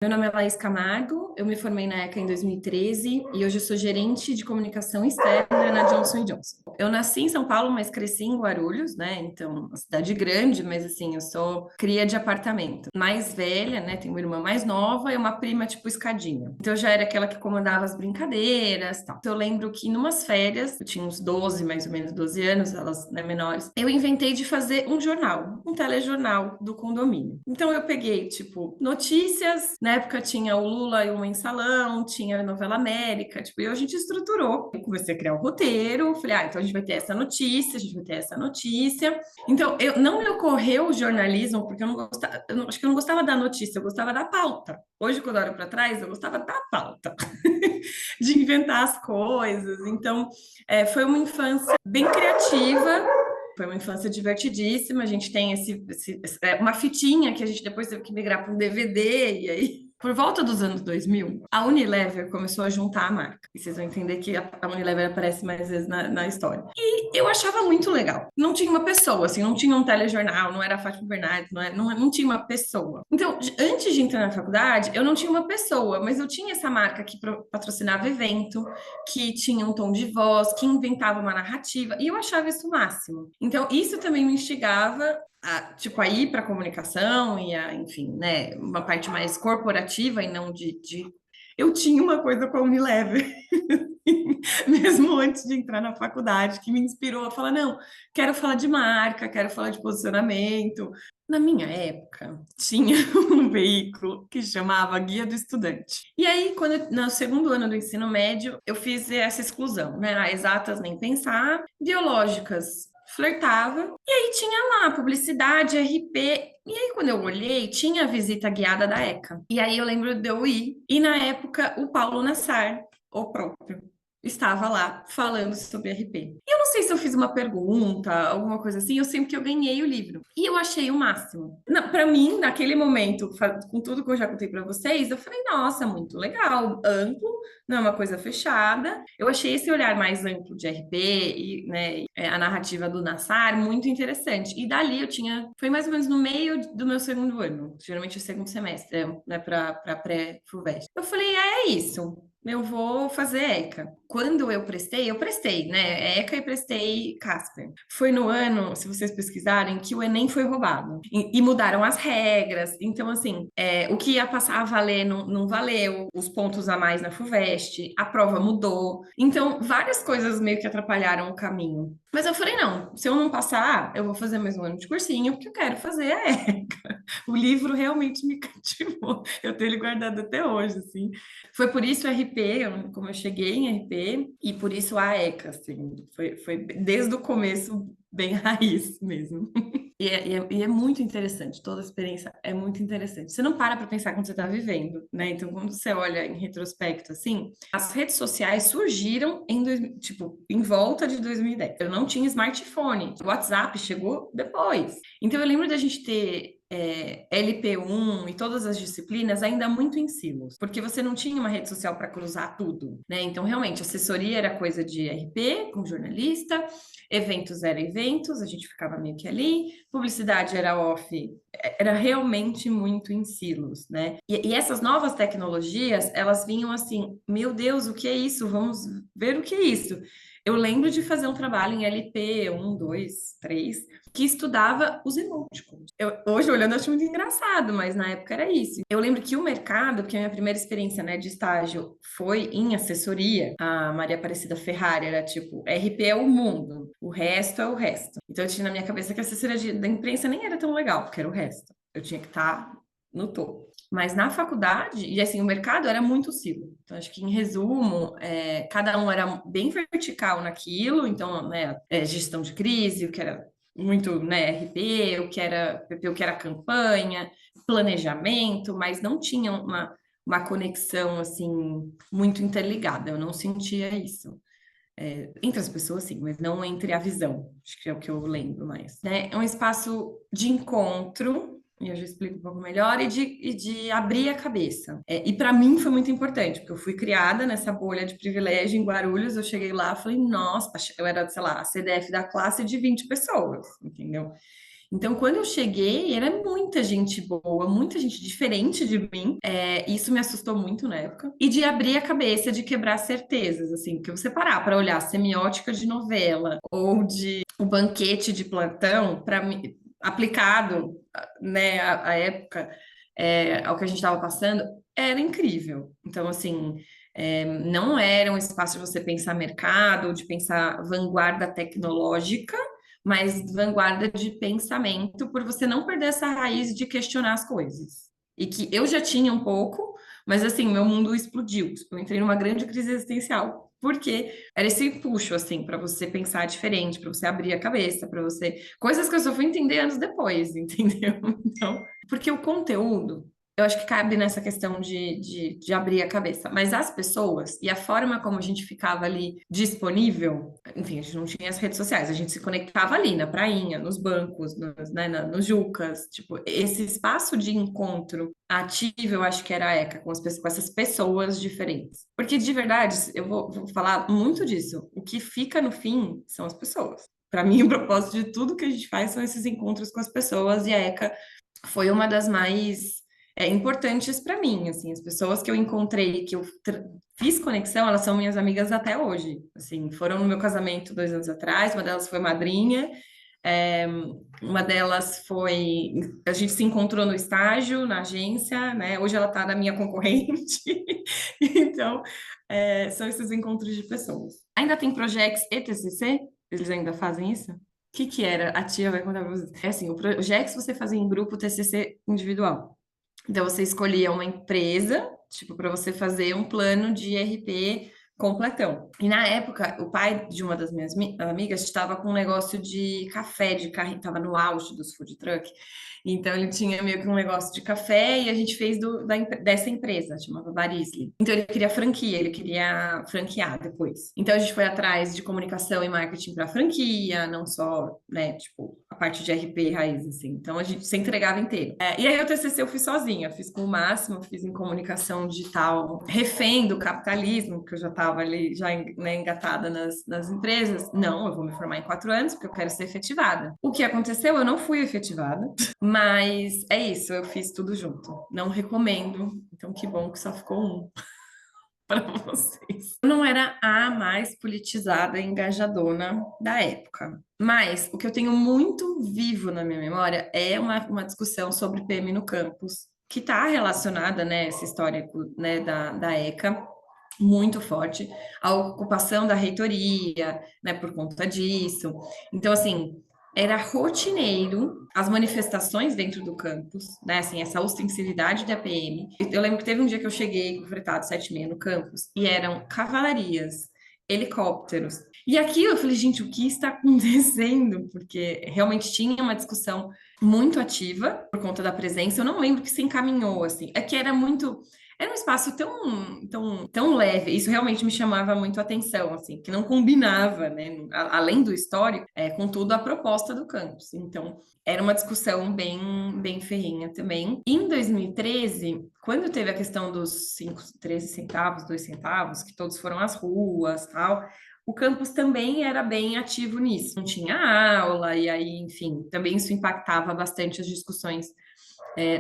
Meu nome é Laís Camargo, eu me formei na ECA em 2013 e hoje eu sou gerente de comunicação externa na Johnson Johnson. Eu nasci em São Paulo, mas cresci em Guarulhos, né? Então, uma cidade grande, mas assim, eu sou cria de apartamento. Mais velha, né? Tenho uma irmã mais nova e uma prima tipo escadinha. Então, eu já era aquela que comandava as brincadeiras, tal. Então, eu lembro que numas férias, eu tinha uns 12, mais ou menos 12 anos, elas, né, menores, eu inventei de fazer um jornal, um telejornal do condomínio. Então, eu peguei, tipo, notícias, na época tinha o Lula e o Mensalão, tinha a Novela América, tipo, e a gente estruturou. Eu comecei a criar o roteiro, falei, então a gente vai ter essa notícia, a gente vai ter essa notícia. Então, não me ocorreu o jornalismo, porque eu não gostava, acho que eu não gostava da notícia, eu gostava da pauta. Hoje, quando eu olho para trás, eu gostava da pauta, de inventar as coisas. Então, foi uma infância bem criativa. Foi uma infância divertidíssima. A gente tem uma fitinha que a gente depois teve que migrar para um DVD, e aí, por volta dos anos 2000, a Unilever começou a juntar a marca. E vocês vão entender que a Unilever aparece mais vezes na história. E eu achava muito legal. Não tinha uma pessoa, assim, não tinha um telejornal, não era a Fátima Bernardes, não tinha uma pessoa. Então, antes de entrar na faculdade, eu não tinha uma pessoa, mas eu tinha essa marca que patrocinava evento, que tinha um tom de voz, que inventava uma narrativa, e eu achava isso o máximo. Então, isso também me instigava a ir para a comunicação enfim, né, uma parte mais corporativa e não de... Eu tinha uma coisa com a Unilever, mesmo antes de entrar na faculdade, que me inspirou a falar, não, quero falar de marca, quero falar de posicionamento. Na minha época, tinha um veículo que chamava Guia do Estudante. E aí, no segundo ano do ensino médio, eu fiz essa exclusão, né? Exatas nem pensar, biológicas flertava, e aí tinha lá publicidade, RP. E aí, quando eu olhei, tinha a visita guiada da ECA. E aí eu lembro de eu ir. E na época, o Paulo Nassar, o próprio, estava lá falando sobre RP. E eu não sei se eu fiz uma pergunta, alguma coisa assim, eu sei que eu ganhei o livro. E eu achei o máximo. Para mim, naquele momento, com tudo que eu já contei para vocês, eu falei, nossa, muito legal, amplo, não é uma coisa fechada. Eu achei esse olhar mais amplo de RP e, né, a narrativa do Nassar muito interessante. E dali foi mais ou menos no meio do meu segundo ano, geralmente o segundo semestre, né, para pré-FUVEST. Eu falei, é isso. Eu vou fazer ECA. Quando eu prestei, né? ECA e prestei Casper. Foi no ano, se vocês pesquisarem, que o Enem foi roubado. E mudaram as regras. Então, assim, o que ia passar a valer não valeu. Os pontos a mais na FUVEST, a prova mudou. Então, várias coisas meio que atrapalharam o caminho. Mas eu falei, não, se eu não passar, eu vou fazer mais um ano de cursinho, porque eu quero fazer a ECA. O livro realmente me cativou. Eu tenho ele guardado até hoje, assim. Foi por isso o RP, como eu cheguei em RP, e por isso a ECA, assim, foi desde o começo bem raiz mesmo. E é muito interessante, toda a experiência é muito interessante. Você não para pensar quando você está vivendo, né? Então, quando você olha em retrospecto, assim, as redes sociais surgiram tipo, em volta de 2010. Eu não tinha smartphone, o WhatsApp chegou depois. Então, eu lembro da gente ter LP1 e todas as disciplinas ainda muito em silos, porque você não tinha uma rede social para cruzar tudo, né? Então, realmente, assessoria era coisa de RP, com jornalista, eventos era eventos, a gente ficava meio que ali, publicidade era off, era realmente muito em silos, né? E essas novas tecnologias, elas vinham assim, meu Deus, o que é isso? Vamos ver o que é isso. Eu lembro de fazer um trabalho em LP 1, 2, 3, que estudava os emoticons. Hoje, olhando, eu acho muito engraçado, mas na época era isso. Eu lembro que o mercado, porque a minha primeira experiência, né, de estágio foi em assessoria, a Maria Aparecida Ferrari era tipo, RP é o mundo, o resto é o resto. Então eu tinha na minha cabeça que a assessoria da imprensa nem era tão legal, porque era o resto. Eu tinha que estar no topo. Mas na faculdade, e assim, o mercado era muito silo. Então, acho que em resumo, cada um era bem vertical naquilo, então, né, gestão de crise, o que era muito, né, RP, o que era PP, o que era campanha, planejamento, mas não tinha uma conexão, assim, muito interligada. Eu não sentia isso. Entre as pessoas, sim, mas não entre a visão. Acho que é o que eu lembro mais. Né? É um espaço de encontro, e eu já explico um pouco melhor, e de abrir a cabeça. E para mim foi muito importante, porque eu fui criada nessa bolha de privilégio em Guarulhos. Eu cheguei lá e falei, nossa, eu era, sei lá, a CDF da classe de 20 pessoas, entendeu? Então, quando eu cheguei, era muita gente boa, muita gente diferente de mim. Isso me assustou muito na época. E de abrir a cabeça, de quebrar certezas, assim, porque você parar para olhar semiótica de novela ou de o banquete de plantão, para mim, aplicado, né, à época, ao que a gente estava passando, era incrível. Então, assim, não era um espaço de você pensar mercado, de pensar vanguarda tecnológica, mas vanguarda de pensamento, por você não perder essa raiz de questionar as coisas. E que eu já tinha um pouco, mas assim, meu mundo explodiu. Eu entrei numa grande crise existencial, porque era esse puxo, assim, para você pensar diferente, para você abrir a cabeça, para você. Coisas que eu só fui entender anos depois, entendeu? Então, porque o conteúdo. Eu acho que cabe nessa questão de abrir a cabeça. Mas as pessoas e a forma como a gente ficava ali disponível, enfim, a gente não tinha as redes sociais, a gente se conectava ali na prainha, nos bancos, né, nos Jucas. Tipo, esse espaço de encontro ativo, eu acho que era a ECA, com essas pessoas diferentes. Porque, de verdade, eu vou falar muito disso. O que fica no fim são as pessoas. Para mim, o propósito de tudo que a gente faz são esses encontros com as pessoas, e a ECA foi uma das mais importantes para mim, assim, as pessoas que eu encontrei, que eu fiz conexão, elas são minhas amigas até hoje, assim, foram no meu casamento 2 anos atrás, uma delas foi madrinha, é, uma delas foi, a gente se encontrou no estágio, na agência, né, hoje ela tá na minha concorrente, então, são esses encontros de pessoas. Ainda tem Projex e TCC? Eles ainda fazem isso? O que que era? A tia vai contar para vocês. É assim, o Projex você fazia em grupo, o TCC individual. Então, você escolhia uma empresa, tipo, para você fazer um plano de RP completão. E na época, o pai de uma das minhas amigas estava com um negócio de café, de carrinho, estava no auge dos food truck. Então, ele tinha meio que um negócio de café e a gente fez dessa empresa, chamava Barisli. Então, ele queria franquia, ele queria franquear depois. Então, a gente foi atrás de comunicação e marketing para franquia, não só, né, tipo, a parte de RP raiz, assim. Então, a gente se entregava inteiro. E aí, o TCC eu fiz sozinha, fiz com o máximo, fiz em comunicação digital, refém do capitalismo, que eu já estava ali, já né, engatada nas empresas. Não, eu vou me formar em 4 anos, porque eu quero ser efetivada. O que aconteceu? Eu não fui efetivada. Mas é isso, eu fiz tudo junto. Não recomendo. Então, que bom que só ficou um para vocês. Eu não era a mais politizada e engajadona da época. Mas o que eu tenho muito vivo na minha memória é uma discussão sobre PM no campus, que está relacionada, né, essa história, né, da ECA, muito forte, a ocupação da reitoria, né, por conta disso. Então, assim, era rotineiro as manifestações dentro do campus, né, assim, essa ostensividade da PM. Eu lembro que teve um dia que eu cheguei com o fretado 7h30 no campus e eram cavalarias, helicópteros. E aqui eu falei, gente, o que está acontecendo? Porque realmente tinha uma discussão muito ativa por conta da presença. Eu não lembro que se encaminhou assim. É que era um espaço tão leve. Isso realmente me chamava muito a atenção, assim, que não combinava, né? Além do histórico, com tudo a proposta do campus. Então, era uma discussão bem ferrenha também. Em 2013, quando teve a questão dos 13 centavos, 2 centavos, que todos foram às ruas, tal, o campus também era bem ativo nisso. Não tinha aula, e aí, enfim, também isso impactava bastante as discussões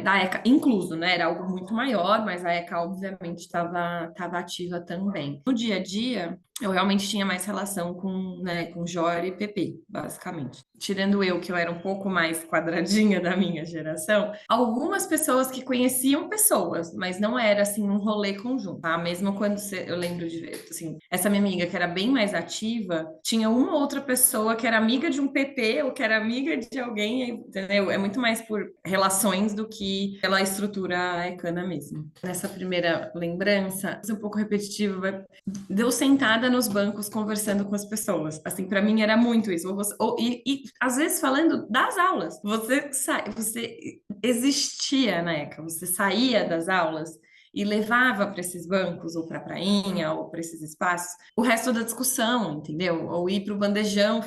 da ECA, incluso, né? Era algo muito maior, mas a ECA, obviamente, estava ativa também. No dia a dia, eu realmente tinha mais relação com Jora e PP, basicamente. Tirando eu, que eu era um pouco mais quadradinha da minha geração, algumas pessoas que conheciam pessoas, mas não era, assim, um rolê conjunto, tá? Mesmo quando eu lembro de ver, assim, essa minha amiga, que era bem mais ativa, tinha uma outra pessoa que era amiga de um PP ou que era amiga de alguém, entendeu? É muito mais por relações do que pela estrutura ecana mesmo. Nessa primeira lembrança, um pouco repetitivo, deu sentada nos bancos conversando com as pessoas. Assim, para mim era muito isso. E às vezes falando das aulas. Você existia na ECA, você saía das aulas e levava para esses bancos, ou para a prainha, ou para esses espaços, o resto da discussão, entendeu? Ou ir para o bandejão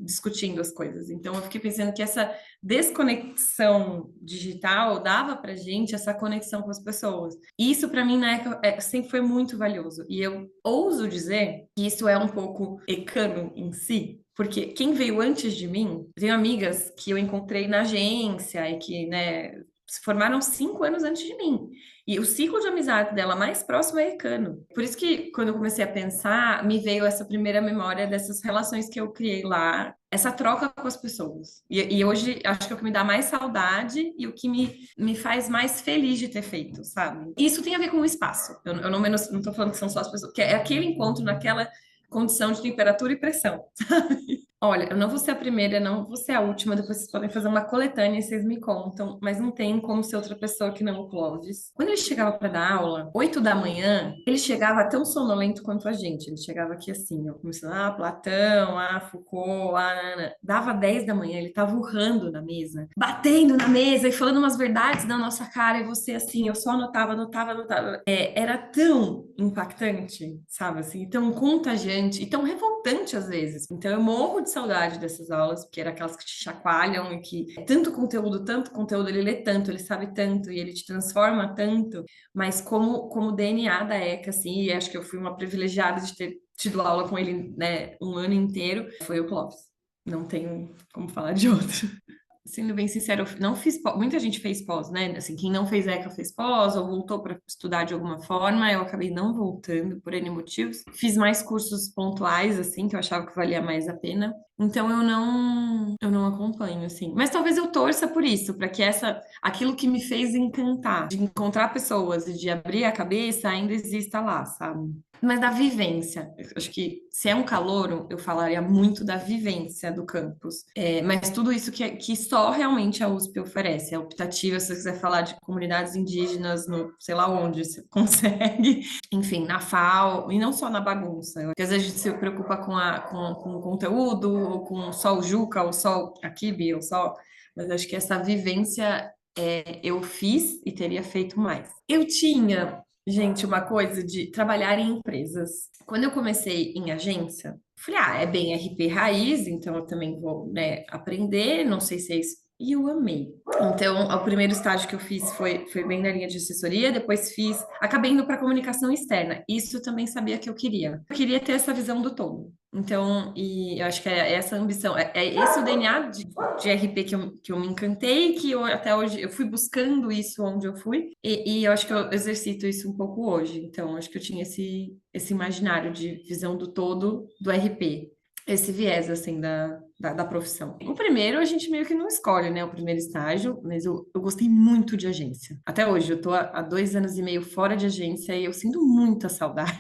discutindo as coisas. Então, eu fiquei pensando que essa desconexão digital dava para gente essa conexão com as pessoas. E isso, para mim, na época, sempre foi muito valioso. E eu ouso dizer que isso é um pouco ecano em si, Porque quem veio antes de mim, eu tenho amigas que eu encontrei na agência e que, né, se formaram 5 anos antes de mim. E o ciclo de amizade dela mais próximo é Ecano. Por isso que, quando eu comecei a pensar, me veio essa primeira memória dessas relações que eu criei lá, essa troca com as pessoas. E hoje, acho que é o que me dá mais saudade e o que me faz mais feliz de ter feito, sabe? E isso tem a ver com o espaço. Eu não, menos, não tô falando que são só as pessoas, que é aquele encontro naquela condição de temperatura e pressão. Olha, eu não vou ser a primeira, não vou ser a última, depois vocês podem fazer uma coletânea e vocês me contam, mas não tem como ser outra pessoa que não o Clóvis. Quando ele chegava para dar aula, 8 da manhã, ele chegava tão sonolento quanto a gente. Ele chegava aqui assim, ó, começando, Platão, Foucault, Ana. Dava 10 da manhã, ele tava urrando na mesa, batendo na mesa e falando umas verdades na nossa cara, e você assim, eu só anotava, anotava, anotava. Era tão impactante, sabe assim, tão contagiante e tão revoltante às vezes. Então eu morro de saudade dessas aulas, porque era aquelas que te chacoalham e que é tanto conteúdo, ele lê tanto, ele sabe tanto e ele te transforma tanto, mas como DNA da ECA, assim, e acho que eu fui uma privilegiada de ter tido aula com ele, né, um ano inteiro, foi o Clóvis. Não tenho como falar de outro. Sendo bem sincero, eu não fiz pós, muita gente fez pós, né? Assim, quem não fez ECA fez pós ou voltou para estudar de alguma forma. Eu acabei não voltando por N motivos. Fiz mais cursos pontuais, assim, que eu achava que valia mais a pena. Então eu não acompanho, assim. Mas talvez eu torça por isso, para que aquilo que me fez encantar, de encontrar pessoas e de abrir a cabeça, ainda exista lá, sabe? Mas da vivência. Eu acho que se é um calouro, eu falaria muito da vivência do campus. Mas tudo isso que só realmente a USP oferece. A optativa, se você quiser falar de comunidades indígenas no sei lá onde, você consegue. Enfim, na FAO, e não só na bagunça. Porque às vezes a gente se preocupa com o conteúdo, ou com só o Juca, ou só a Kibe, ou só. Mas acho que essa vivência eu fiz e teria feito mais. Eu tinha. Gente, uma coisa de trabalhar em empresas. Quando eu comecei em agência, falei, é bem RP raiz, então eu também vou, né, aprender, não sei se é isso. E eu amei. Então, o primeiro estágio que eu fiz foi bem na linha de assessoria, depois acabei indo para comunicação externa. Isso eu também sabia que eu queria. Eu queria ter essa visão do todo. Então, e eu acho que é essa a ambição, é esse o DNA de RP que eu me encantei, que eu até hoje eu fui buscando isso onde eu fui, e eu acho que eu exercito isso um pouco hoje. Então, acho que eu tinha esse imaginário de visão do todo do RP, esse viés, assim, da profissão. O primeiro a gente meio que não escolhe, né? O primeiro estágio, mas eu gostei muito de agência. Até hoje, eu tô há 2 anos e meio fora de agência e eu sinto muita saudade.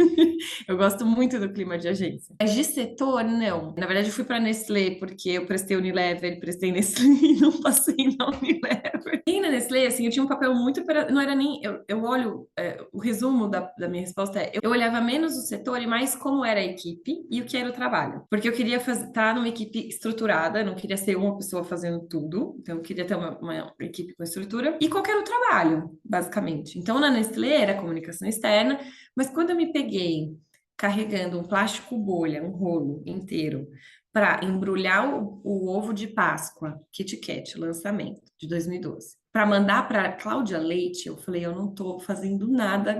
Eu gosto muito do clima de agência. Mas de setor, não. Na verdade, eu fui para Nestlé porque eu prestei Unilever, prestei Nestlé e não passei na Unilever. E na Nestlé, assim, eu tinha um papel muito. Não era nem. Eu olho. O resumo da minha resposta é: eu olhava menos o setor e mais como era a equipe e o que era o trabalho. Porque eu queria estar numa equipe estruturada, não queria ser uma pessoa fazendo tudo. Então, eu queria ter uma equipe com estrutura e qual que era o trabalho, basicamente. Então, na Nestlé era comunicação externa, mas quando eu me peguei carregando um plástico bolha, um rolo inteiro, para embrulhar o ovo de Páscoa, Kit Kat, lançamento de 2012, para mandar para Cláudia Leite, eu falei, eu não estou fazendo nada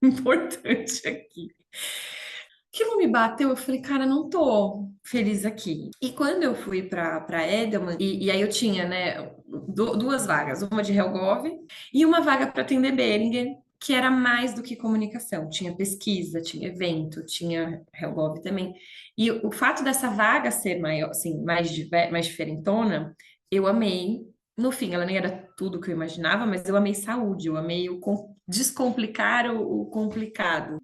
importante aqui. Aquilo me bateu, eu falei, cara, não tô feliz aqui. E quando eu fui para Edelman, e aí eu tinha, né, duas vagas, uma de Helgov e uma vaga para atender Behringer, que era mais do que comunicação. Tinha pesquisa, tinha evento, tinha Helgov também. E o fato dessa vaga ser maior, assim, mais diferentona, eu amei. No fim, ela nem era tudo que eu imaginava, mas eu amei saúde, eu amei descomplicar o complicado.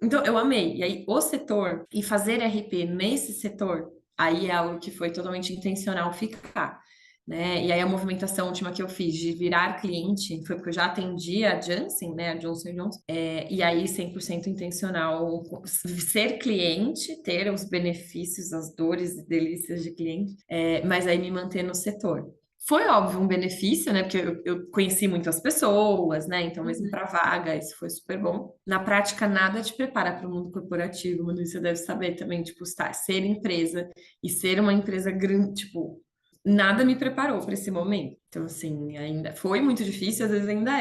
Então, eu amei. E aí, o setor e fazer RP nesse setor, aí é algo que foi totalmente intencional ficar. Né? E aí, a movimentação última que eu fiz de virar cliente foi porque eu já atendi a Janssen, né? A Johnson Johnson. E aí, 100% intencional, ser cliente, ter os benefícios, as dores e delícias de cliente, mas aí me manter no setor. Foi óbvio um benefício, né? Porque eu conheci muitas pessoas, né? Então, mesmo para vaga, isso foi super bom. Na prática, nada te prepara para o mundo corporativo, Manu, você deve saber também, tipo, ser empresa e ser uma empresa grande, tipo, nada me preparou para esse momento. Então, assim, ainda foi muito difícil, às vezes ainda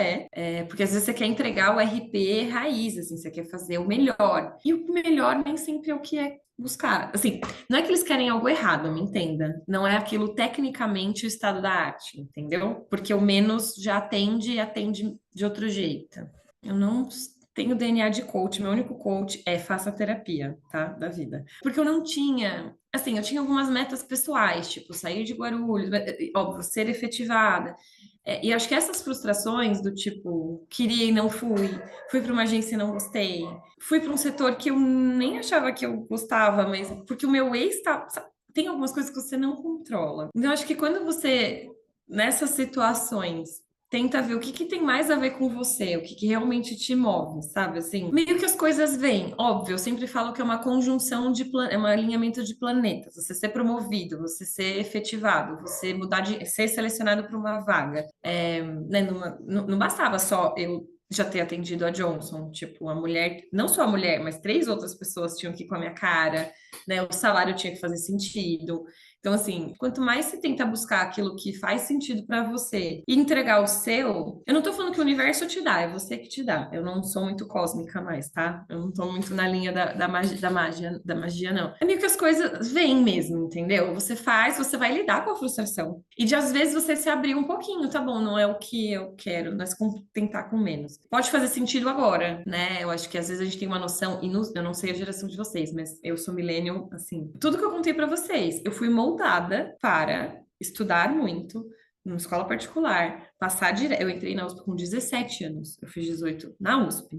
porque às vezes você quer entregar o RP raiz, assim, você quer fazer o melhor. E o melhor nem sempre é o que é buscar. Assim, não é que eles querem algo errado, me entenda. Não é aquilo tecnicamente o estado da arte, entendeu? Porque o menos já atende e atende de outro jeito. Eu não tenho DNA de coach, meu único coach é faça terapia, tá? Da vida. Porque eu não tinha, assim, eu tinha algumas metas pessoais, tipo, sair de Guarulhos, óbvio, ser efetivada. E acho que essas frustrações do tipo, queria e não fui para uma agência e não gostei, fui para um setor que eu nem achava que eu gostava, mas porque o meu ex tá, tem algumas coisas que você não controla. Então, acho que quando você, nessas situações, tenta ver o que que tem mais a ver com você, o que que realmente te move, sabe? Assim, meio que as coisas vêm. Óbvio, eu sempre falo que é uma conjunção é um alinhamento de planetas. Você ser promovido, você ser efetivado, você mudar de ser selecionado para uma vaga. Né, não bastava só eu já ter atendido a Johnson, tipo, a mulher, não só a mulher, mas três outras pessoas tinham que ir com a minha cara, né? O salário tinha que fazer sentido. Então, assim, quanto mais você tenta buscar aquilo que faz sentido para você e entregar o seu, eu não tô falando que o universo te dá, é você que te dá. Eu não sou muito cósmica mais, tá? Eu não tô muito na linha da magia, não. É meio que as coisas vêm mesmo, entendeu? Você faz, você vai lidar com a frustração. E de às vezes você se abrir um pouquinho, tá bom, não é o que eu quero, mas tentar com menos. Pode fazer sentido agora, né? Eu acho que às vezes a gente tem uma noção, eu não sei a geração de vocês, mas eu sou millennial, assim. Tudo que eu contei para vocês, eu fui moldada para estudar muito, numa escola particular, passar direto. Eu entrei na USP com 17 anos, eu fiz 18 na USP.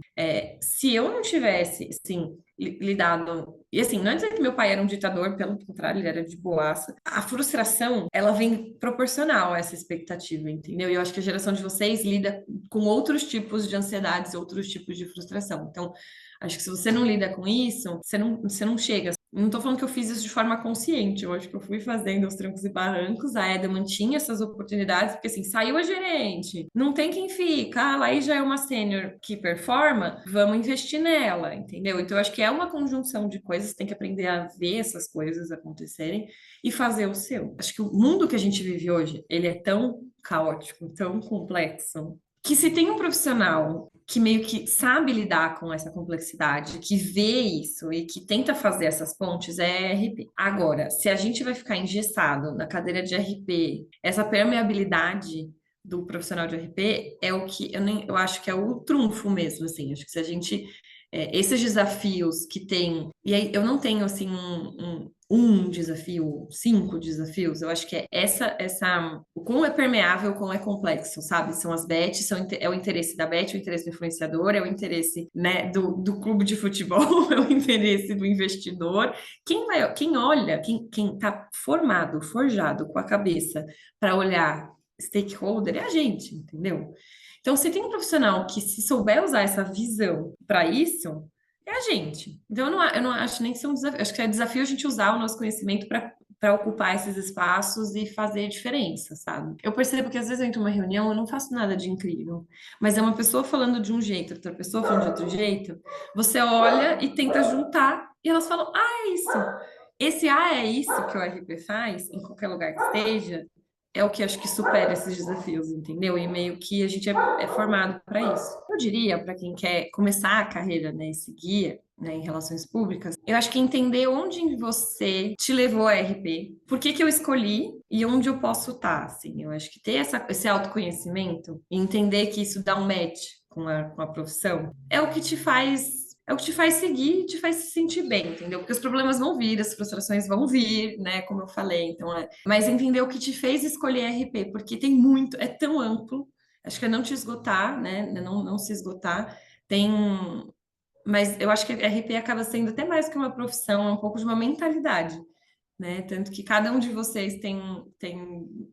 Se eu não tivesse, assim, lidado. E assim, não é dizer que meu pai era um ditador, pelo contrário, ele era de boaça. A frustração, ela vem proporcional a essa expectativa, entendeu? E eu acho que a geração de vocês lida com outros tipos de ansiedades, outros tipos de frustração. Então, acho que se você não lida com isso, você não chega. Não estou falando que eu fiz isso de forma consciente, eu acho que eu fui fazendo aos trancos e barrancos, a Edelman tinha essas oportunidades, porque assim, saiu a gerente, não tem quem fica, lá aí já é uma sênior que performa, vamos investir nela, entendeu? Então, eu acho que é uma conjunção de coisas, tem que aprender a ver essas coisas acontecerem e fazer o seu. Acho que o mundo que a gente vive hoje, ele é tão caótico, tão complexo, que se tem um profissional que meio que sabe lidar com essa complexidade, que vê isso e que tenta fazer essas pontes, é RP. Agora, se a gente vai ficar engessado na cadeira de RP, essa permeabilidade do profissional de RP é o que eu acho que é o trunfo mesmo, assim. Acho que se a gente esses desafios que tem, e aí eu não tenho assim um desafio, 5 desafios, eu acho que é o quão é permeável, o quão é complexo, sabe? São as bets, é o interesse da bet, o interesse do influenciador, é o interesse, né, do clube de futebol, é o interesse do investidor. Quem olha, quem tá formado, forjado com a cabeça para olhar stakeholder é a gente, entendeu? Então, se tem um profissional que se souber usar essa visão para isso, é a gente. Então, eu não acho nem que seja um desafio. Acho que é desafio a gente usar o nosso conhecimento para ocupar esses espaços e fazer diferença, sabe? Eu percebo que às vezes eu entro numa reunião, eu não faço nada de incrível, mas é uma pessoa falando de um jeito, outra pessoa falando de outro jeito. Você olha e tenta juntar e elas falam: Ah, é isso. Esse é isso que o RP faz, em qualquer lugar que esteja, é o que acho que supera esses desafios, entendeu? E meio que a gente é formado para isso. Eu diria, para quem quer começar a carreira, né, e seguir, né, em relações públicas, eu acho que entender onde você te levou a RP, por que que eu escolhi e onde eu posso estar, assim. Eu acho que ter esse autoconhecimento e entender que isso dá um match com a profissão é o que te faz. É o que te faz seguir e te faz se sentir bem, entendeu? Porque os problemas vão vir, as frustrações vão vir, né? Como eu falei. Então, mas entender o que te fez escolher RP, porque tem muito, é tão amplo, acho que é não te esgotar, né? Não se esgotar. Tem, mas eu acho que RP acaba sendo até mais que uma profissão, é um pouco de uma mentalidade, né? Tanto que cada um de vocês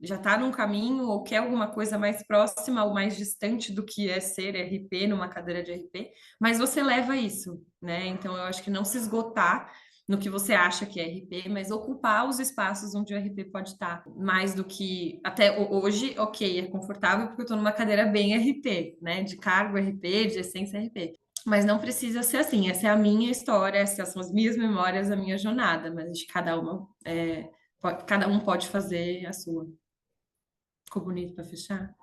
já está num caminho ou quer alguma coisa mais próxima ou mais distante do que é ser RP numa cadeira de RP, mas você leva isso, né? Então eu acho que não se esgotar no que você acha que é RP, mas ocupar os espaços onde o RP pode estar, mais do que até hoje, ok, é confortável porque eu estou numa cadeira bem RP, né? De cargo RP, de essência RP. Mas não precisa ser assim. Essa é a minha história, essas são as minhas memórias, a minha jornada. Mas acho que cada uma Cada um pode fazer a sua. Ficou bonito para fechar?